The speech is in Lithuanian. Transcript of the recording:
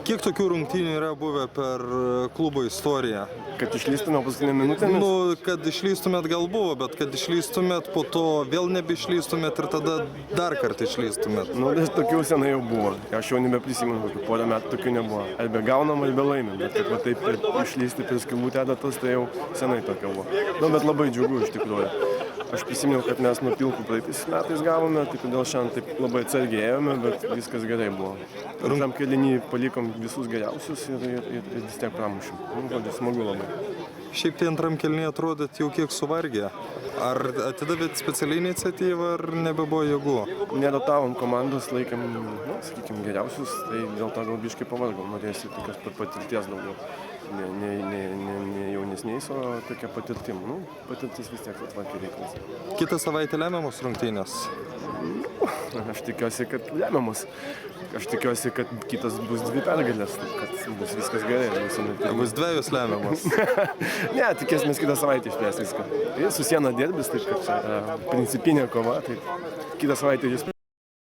Kiek tokių rungtynių yra buvę per klubo istoriją? Kad išlystume paskutinę minutę? Kad išlystumėt gal buvo, bet kad išlystumėt, po to vėl nebeišlystumėt ir tada dar kartą išlystumėt. Tokių senai jau buvo. Aš jau nebeprisimenu, kokių porą metų tokių nebuvo. Arba gaunam, arba laimim. Bet kad taip išlysti per skylutę datas, tai jau senai tokia buvo. Bet labai džiugu iš tikrųjų. Aš prisiminiau, kad mes nuo Pilkų praeitais metais gavome, tai todėl šiandien taip labai atsargiai ėjome, bet viskas gerai buvo. Antram kėlinį palikom visus geriausius ir vis tiek pramušėm. Žodžiu, smagu labai. Šiaip tai antram kėlinį atrodėt jau kiek suvargę. Ar atidavėt specialią iniciatyvą, ar nebebuvo jėgų? Nerotavom komandos, laikėm, sakykime, geriausius, tai dėl to gal biškai pavargom. Norėjusi tokios patirties daugiau. Ne jaunesniais, o tokia patirtim. Patirtis vis tiek atvarkė reikalas. Kitą savaitę lemiamos rungtynės? Aš tikiuosi, kad lemiamos. Aš tikiuosi, kad kitas bus 2 pergalės, kad bus viskas gerai. Bus 2 lemiamos? Ne, tikėsimės kitą savaitę išplės viską. Tai su Siena derbis, taip kad čia principinė kova, tai kitą savaitę jis...